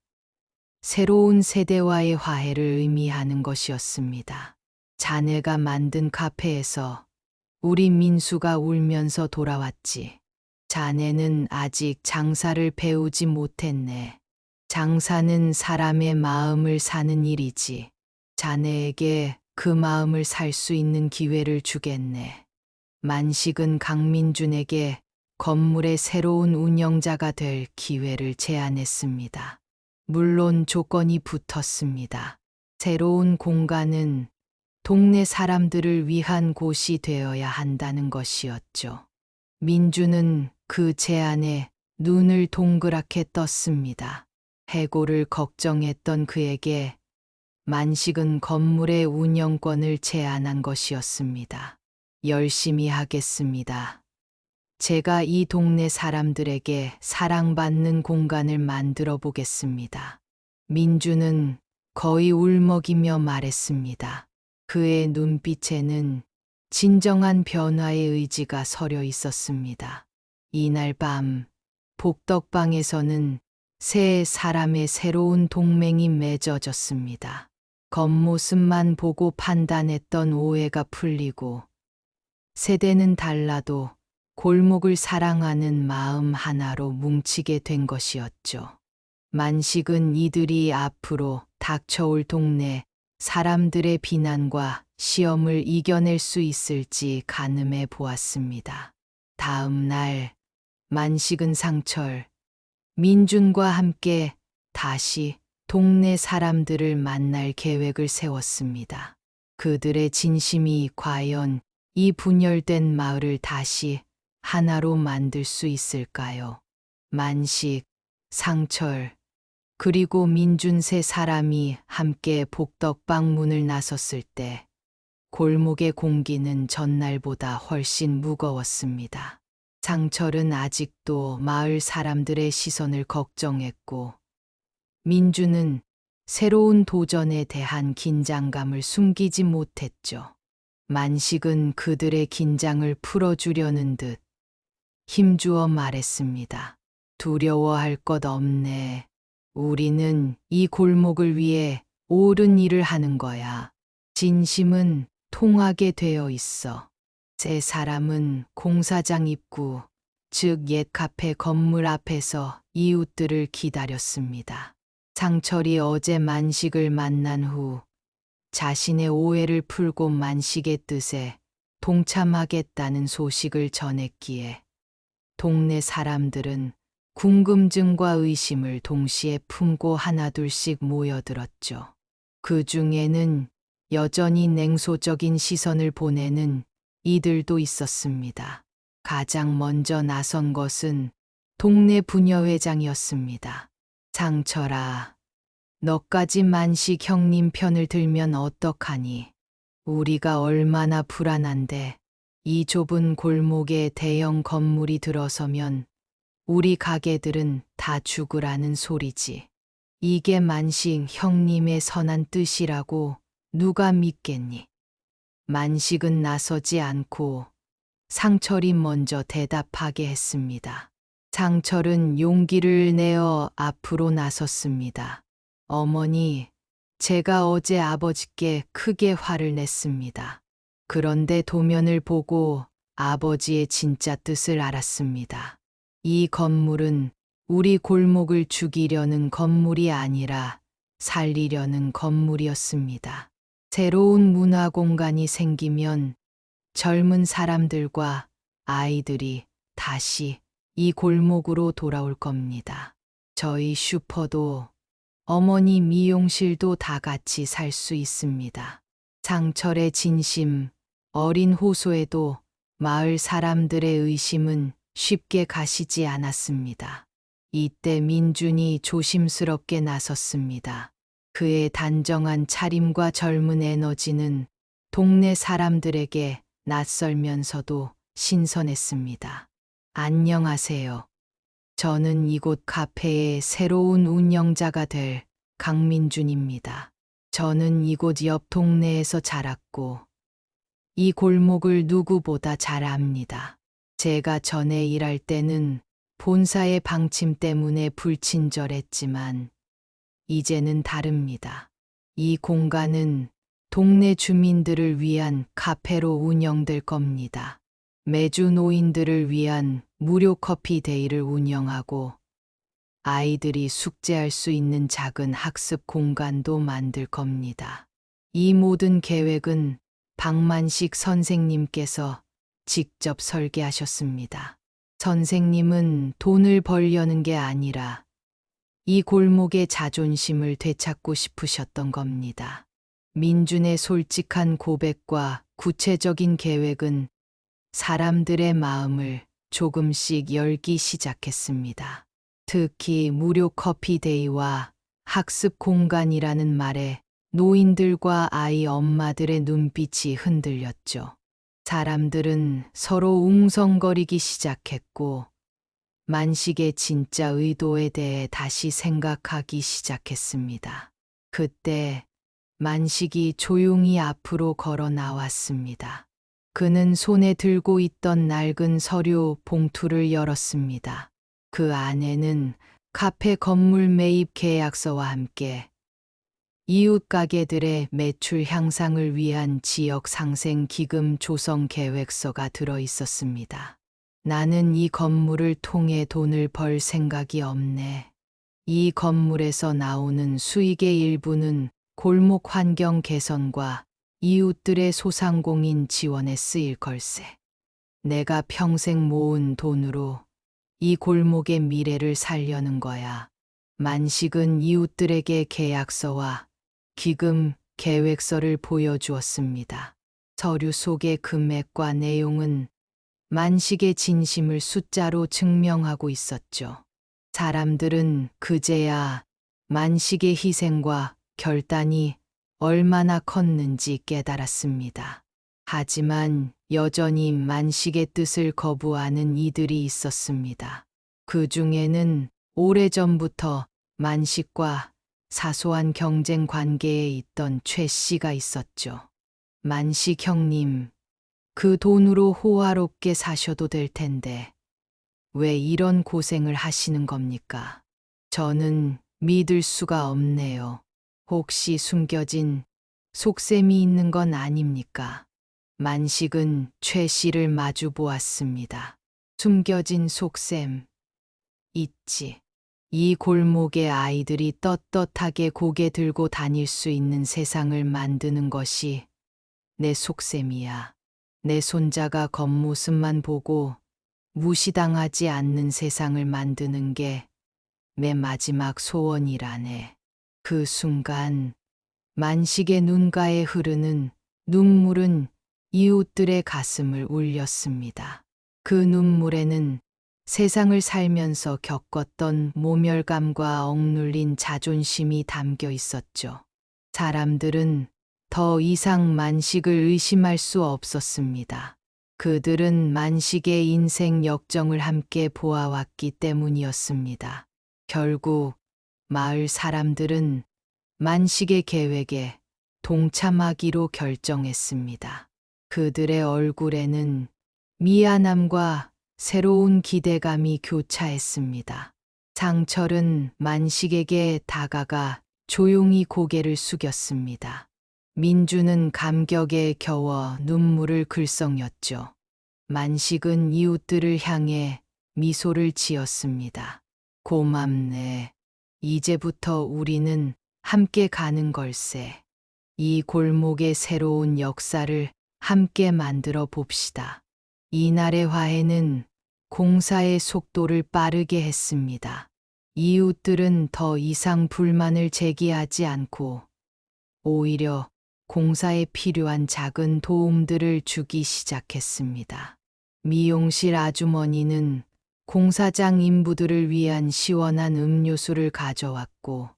S1: 새로운 세대와의 화해를 의미하는 것이었습니다. 자네가 만든 카페에서 우리 민수가 울면서 돌아왔지. 자네는 아직 장사를 배우지 못했네. 장사는 사람의 마음을 사는 일이지. 자네에게 그 마음을 살 수 있는 기회를 주겠네. 만식은 강민준에게 건물의 새로운 운영자가 될 기회를 제안했습니다. 물론 조건이 붙었습니다. 새로운 공간은 동네 사람들을 위한 곳이 되어야 한다는 것이었죠. 민주는 그 제안에 눈을 동그랗게 떴습니다. 해고를 걱정했던 그에게 만식은 건물의 운영권을 제안한 것이었습니다. 열심히 하겠습니다. 제가 이 동네 사람들에게 사랑받는 공간을 만들어 보겠습니다. 민주는 거의 울먹이며 말했습니다. 그의 눈빛에는 진정한 변화의 의지가 서려 있었습니다. 이날 밤 복덕방에서는 세 사람의 새로운 동맹이 맺어졌습니다. 겉모습만 보고 판단했던 오해가 풀리고 세대는 달라도 골목을 사랑하는 마음 하나로 뭉치게 된 것이었죠. 만식은 이들이 앞으로 닥쳐올 동네 사람들의 비난과 시험을 이겨낼 수 있을지 가늠해 보았습니다. 다음 날 만식은 상철, 민준과 함께 다시 동네 사람들을 만날 계획을 세웠습니다. 그들의 진심이 과연 이 분열된 마을을 다시 하나로 만들 수 있을까요? 만식, 상철, 그리고 민준 세 사람이 함께 복덕방 문을 나섰을 때 골목의 공기는 전날보다 훨씬 무거웠습니다. 상철은 아직도 마을 사람들의 시선을 걱정했고 민준은 새로운 도전에 대한 긴장감을 숨기지 못했죠. 만식은 그들의 긴장을 풀어주려는 듯 힘주어 말했습니다. 두려워할 것 없네. 우리는 이 골목을 위해 옳은 일을 하는 거야. 진심은 통하게 되어 있어. 세 사람은 공사장 입구, 즉 옛 카페 건물 앞에서 이웃들을 기다렸습니다. 상철이 어제 만식을 만난 후 자신의 오해를 풀고 만식의 뜻에 동참하겠다는 소식을 전했기에 동네 사람들은 궁금증과 의심을 동시에 품고 하나둘씩 모여들었죠. 그 중에는 여전히 냉소적인 시선을 보내는 이들도 있었습니다. 가장 먼저 나선 것은 동네 부녀회장이었습니다. 장철아, 너까지 만식 형님 편을 들면 어떡하니? 우리가 얼마나 불안한데 이 좁은 골목에 대형 건물이 들어서면 우리 가게들은 다 죽으라는 소리지. 이게 만식 형님의 선한 뜻이라고 누가 믿겠니? 만식은 나서지 않고 상철이 먼저 대답하게 했습니다. 상철은 용기를 내어 앞으로 나섰습니다. 어머니, 제가 어제 아버지께 크게 화를 냈습니다. 그런데 도면을 보고 아버지의 진짜 뜻을 알았습니다. 이 건물은 우리 골목을 죽이려는 건물이 아니라 살리려는 건물이었습니다. 새로운 문화 공간이 생기면 젊은 사람들과 아이들이 다시 이 골목으로 돌아올 겁니다. 저희 슈퍼도 어머니 미용실도 다 같이 살 수 있습니다. 장철의 진심, 어린 호소에도 마을 사람들의 의심은 쉽게 가시지 않았습니다. 이때 민준이 조심스럽게 나섰습니다. 그의 단정한 차림과 젊은 에너지는 동네 사람들에게 낯설면서도 신선했습니다. 안녕하세요. 저는 이곳 카페의 새로운 운영자가 될 강민준입니다. 저는 이곳 옆 동네에서 자랐고 이 골목을 누구보다 잘 압니다. 제가 전에 일할 때는 본사의 방침 때문에 불친절했지만 이제는 다릅니다. 이 공간은 동네 주민들을 위한 카페로 운영될 겁니다. 매주 노인들을 위한 무료 커피 데이를 운영하고 아이들이 숙제할 수 있는 작은 학습 공간도 만들 겁니다. 이 모든 계획은 박만식 선생님께서 직접 설계하셨습니다. 선생님은 돈을 벌려는 게 아니라 이 골목의 자존심을 되찾고 싶으셨던 겁니다. 민준의 솔직한 고백과 구체적인 계획은 사람들의 마음을 조금씩 열기 시작했습니다. 특히 무료 커피 데이와 학습 공간이라는 말에 노인들과 아이 엄마들의 눈빛이 흔들렸죠. 사람들은 서로 웅성거리기 시작했고 만식의 진짜 의도에 대해 다시 생각하기 시작했습니다. 그때 만식이 조용히 앞으로 걸어 나왔습니다. 그는 손에 들고 있던 낡은 서류 봉투를 열었습니다. 그 안에는 카페 건물 매입 계약서와 함께 이웃 가게들의 매출 향상을 위한 지역 상생 기금 조성 계획서가 들어 있었습니다. 나는 이 건물을 통해 돈을 벌 생각이 없네. 이 건물에서 나오는 수익의 일부는 골목 환경 개선과 이웃들의 소상공인 지원에 쓰일 걸세. 내가 평생 모은 돈으로 이 골목의 미래를 살려는 거야. 만식은 이웃들에게 계약서와 기금 계획서를 보여주었습니다. 서류 속의 금액과 내용은 만식의 진심을 숫자로 증명하고 있었죠. 사람들은 그제야 만식의 희생과 결단이 얼마나 컸는지 깨달았습니다. 하지만 여전히 만식의 뜻을 거부하는 이들이 있었습니다. 그 중에는 오래전부터 만식과 사소한 경쟁 관계에 있던 최 씨가 있었죠. 만식 형님, 그 돈으로 호화롭게 사셔도 될 텐데 왜 이런 고생을 하시는 겁니까? 저는 믿을 수가 없네요. 혹시 숨겨진 속셈이 있는 건 아닙니까? 만식은 최 씨를 마주 보았습니다. 숨겨진 속셈, 있지. 이 골목에 아이들이 떳떳하게 고개 들고 다닐 수 있는 세상을 만드는 것이 내 속셈이야. 내 손자가 겉모습만 보고 무시당하지 않는 세상을 만드는 게 내 마지막 소원이라네. 그 순간 만식의 눈가에 흐르는 눈물은 이웃들의 가슴을 울렸습니다. 그 눈물에는 세상을 살면서 겪었던 모멸감과 억눌린 자존심이 담겨 있었죠. 사람들은 더 이상 만식을 의심할 수 없었습니다. 그들은 만식의 인생 역정을 함께 보아왔기 때문이었습니다. 결국 마을 사람들은 만식의 계획에 동참하기로 결정했습니다. 그들의 얼굴에는 미안함과 새로운 기대감이 교차했습니다. 상철은 만식에게 다가가 조용히 고개를 숙였습니다. 민주는 감격에 겨워 눈물을 글썽였죠. 만식은 이웃들을 향해 미소를 지었습니다. 고맙네. 이제부터 우리는 함께 가는 걸세. 이 골목의 새로운 역사를 함께 만들어 봅시다. 이날의 화해는 공사의 속도를 빠르게 했습니다. 이웃들은 더 이상 불만을 제기하지 않고 오히려 공사에 필요한 작은 도움들을 주기 시작했습니다. 미용실 아주머니는 공사장 인부들을 위한 시원한 음료수를 가져왔고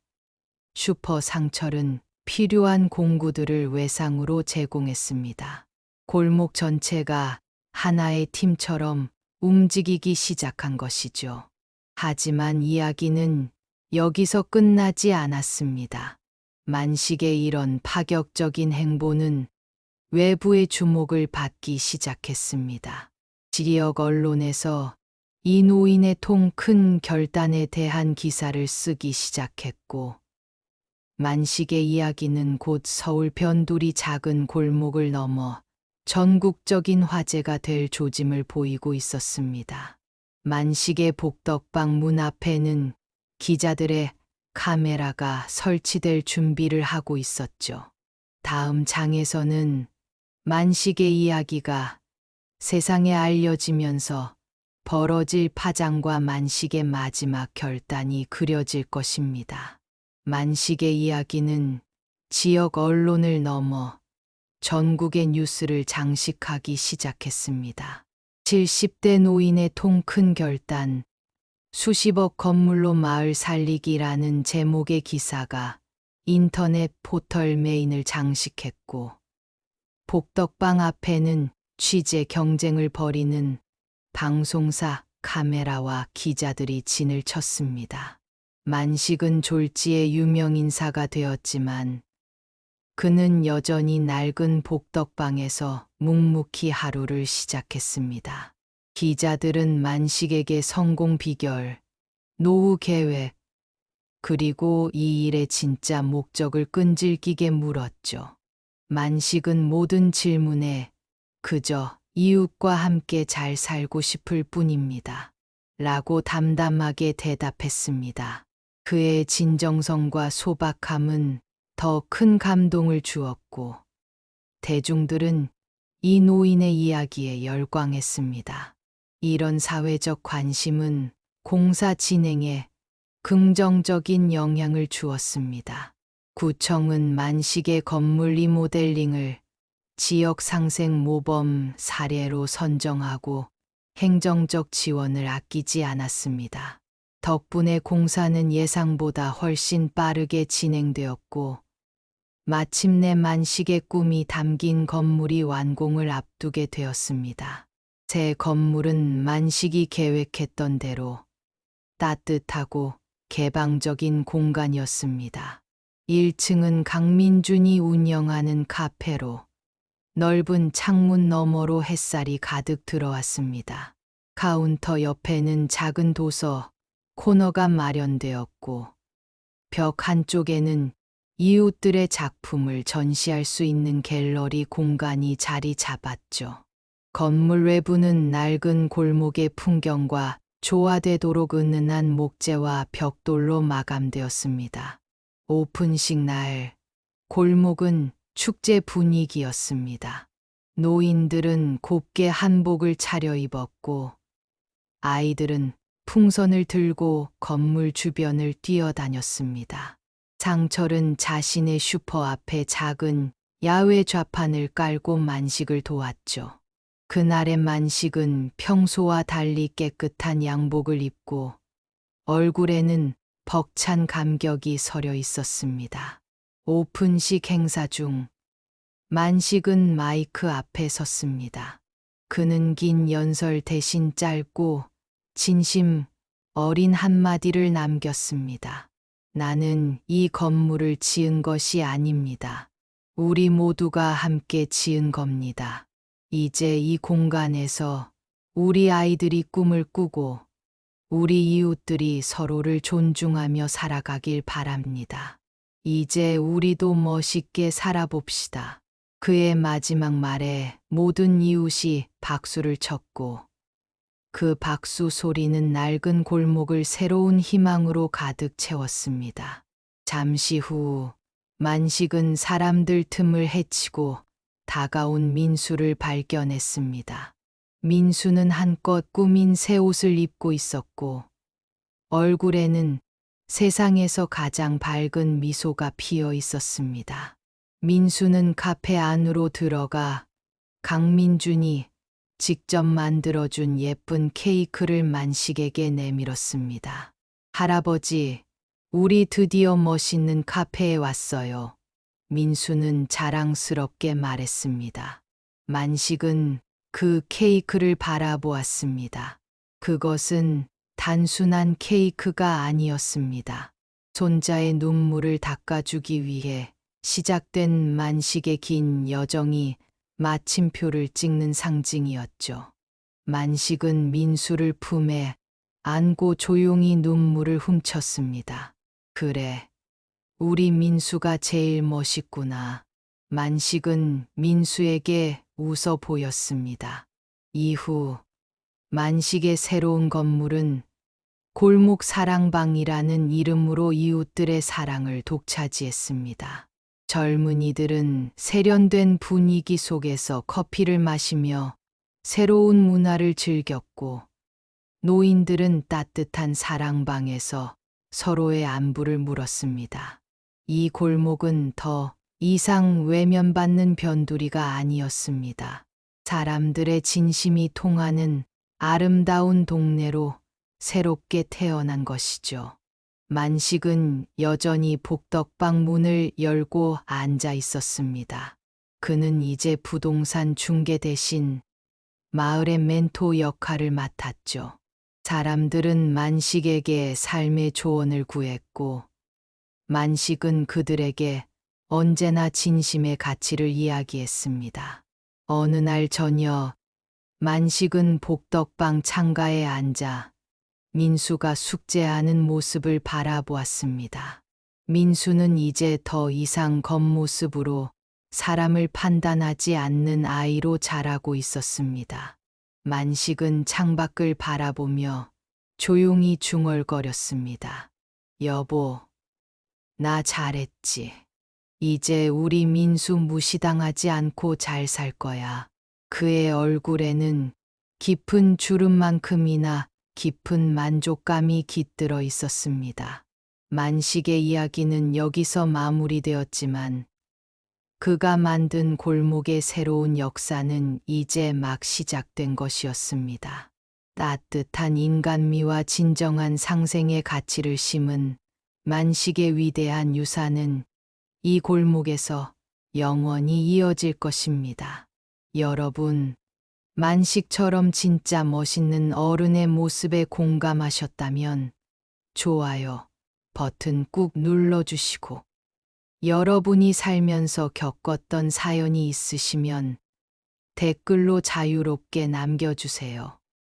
S1: 슈퍼 상철은 필요한 공구들을 외상으로 제공했습니다. 골목 전체가 하나의 팀처럼 움직이기 시작한 것이죠. 하지만 이야기는 여기서 끝나지 않았습니다. 만식의 이런 파격적인 행보는 외부의 주목을 받기 시작했습니다. 지역 언론에서 이 노인의 통 큰 결단에 대한 기사를 쓰기 시작했고, 만식의 이야기는 곧 서울 변두리 작은 골목을 넘어 전국적인 화제가 될 조짐을 보이고 있었습니다. 만식의 복덕방 문 앞에는 기자들의 카메라가 설치될 준비를 하고 있었죠. 다음 장에서는 만식의 이야기가 세상에 알려지면서 벌어질 파장과 만식의 마지막 결단이 그려질 것입니다. 만식의 이야기는 지역 언론을 넘어 전국의 뉴스를 장식하기 시작했습니다. 70대 노인의 통 큰 결단, 수십억 건물로 마을 살리기라는 제목의 기사가 인터넷 포털 메인을 장식했고, 복덕방 앞에는 취재 경쟁을 벌이는 방송사, 카메라와 기자들이 진을 쳤습니다. 만식은 졸지의 유명 인사가 되었지만 그는 여전히 낡은 복덕방에서 묵묵히 하루를 시작했습니다. 기자들은 만식에게 성공 비결, 노후 계획, 그리고 이 일의 진짜 목적을 끈질기게 물었죠. 만식은 모든 질문에 그저 이웃과 함께 잘 살고 싶을 뿐입니다. 라고 담담하게 대답했습니다. 그의 진정성과 소박함은 더 큰 감동을 주었고, 대중들은 이 노인의 이야기에 열광했습니다. 이런 사회적 관심은 공사 진행에 긍정적인 영향을 주었습니다. 구청은 만식의 건물 리모델링을 지역 상생 모범 사례로 선정하고 행정적 지원을 아끼지 않았습니다. 덕분에 공사는 예상보다 훨씬 빠르게 진행되었고, 마침내 만식의 꿈이 담긴 건물이 완공을 앞두게 되었습니다. 새 건물은 만식이 계획했던 대로 따뜻하고 개방적인 공간이었습니다. 1층은 강민준이 운영하는 카페로 넓은 창문 너머로 햇살이 가득 들어왔습니다. 카운터 옆에는 작은 도서 코너가 마련되었고, 벽 한쪽에는 이웃들의 작품을 전시할 수 있는 갤러리 공간이 자리 잡았죠. 건물 외부는 낡은 골목의 풍경과 조화되도록 은은한 목재와 벽돌로 마감되었습니다. 오픈식 날, 골목은 축제 분위기였습니다. 노인들은 곱게 한복을 차려입었고, 아이들은 풍선을 들고 건물 주변을 뛰어다녔습니다. 장철은 자신의 슈퍼 앞에 작은 야외 좌판을 깔고 만식을 도왔죠. 그날의 만식은 평소와 달리 깨끗한 양복을 입고 얼굴에는 벅찬 감격이 서려 있었습니다. 오픈식 행사 중 만식은 마이크 앞에 섰습니다. 그는 긴 연설 대신 짧고 진심 어린 한마디를 남겼습니다. 나는 이 건물을 지은 것이 아닙니다. 우리 모두가 함께 지은 겁니다. 이제 이 공간에서 우리 아이들이 꿈을 꾸고 우리 이웃들이 서로를 존중하며 살아가길 바랍니다. 이제 우리도 멋있게 살아봅시다. 그의 마지막 말에 모든 이웃이 박수를 쳤고 그 박수 소리는 낡은 골목을 새로운 희망으로 가득 채웠습니다. 잠시 후 만식은 사람들 틈을 헤치고 다가온 민수를 발견했습니다. 민수는 한껏 꾸민 새 옷을 입고 있었고 얼굴에는 세상에서 가장 밝은 미소가 피어 있었습니다. 민수는 카페 안으로 들어가 강민준이 직접 만들어준 예쁜 케이크를 만식에게 내밀었습니다. 할아버지, 우리 드디어 멋있는 카페에 왔어요. 민수는 자랑스럽게 말했습니다. 만식은 그 케이크를 바라보았습니다. 그것은 단순한 케이크가 아니었습니다. 손자의 눈물을 닦아주기 위해 시작된 만식의 긴 여정이 마침표를 찍는 상징이었죠. 만식은 민수를 품에 안고 조용히 눈물을 훔쳤습니다. 그래, 우리 민수가 제일 멋있구나. 만식은 민수에게 웃어 보였습니다. 이후 만식의 새로운 건물은 골목 사랑방이라는 이름으로 이웃들의 사랑을 독차지했습니다. 젊은이들은 세련된 분위기 속에서 커피를 마시며 새로운 문화를 즐겼고 노인들은 따뜻한 사랑방에서 서로의 안부를 물었습니다. 이 골목은 더 이상 외면받는 변두리가 아니었습니다. 사람들의 진심이 통하는 아름다운 동네로 새롭게 태어난 것이죠. 만식은 여전히 복덕방 문을 열고 앉아 있었습니다. 그는 이제 부동산 중개 대신 마을의 멘토 역할을 맡았죠. 사람들은 만식에게 삶의 조언을 구했고 만식은 그들에게 언제나 진심의 가치를 이야기했습니다. 어느 날 저녁 만식은 복덕방 창가에 앉아 민수가 숙제하는 모습을 바라보았습니다. 민수는 이제 더 이상 겉모습으로 사람을 판단하지 않는 아이로 자라고 있었습니다. 만식은 창밖을 바라보며 조용히 중얼거렸습니다. 여보, 나 잘했지. 이제 우리 민수 무시당하지 않고 잘 살 거야. 그의 얼굴에는 깊은 주름만큼이나 깊은 만족감이 깃들어 있었습니다. 만식의 이야기는 여기서 마무리되었지만 그가 만든 골목의 새로운 역사는 이제 막 시작된 것이었습니다. 따뜻한 인간미와 진정한 상생의 가치를 심은 만식의 위대한 유산은 이 골목에서 영원히 이어질 것입니다. 여러분, 만식처럼 진짜 멋있는 어른의 모습에 공감하셨다면 좋아요 버튼 꾹 눌러주시고 여러분이 살면서 겪었던 사연이 있으시면 댓글로 자유롭게 남겨주세요.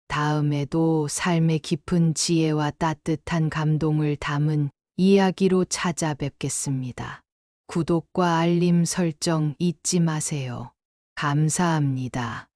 S1: 다음에도 삶의 깊은 지혜와 따뜻한 감동을 담은 이야기로 찾아뵙겠습니다. 구독과 알림 설정 잊지 마세요. 감사합니다.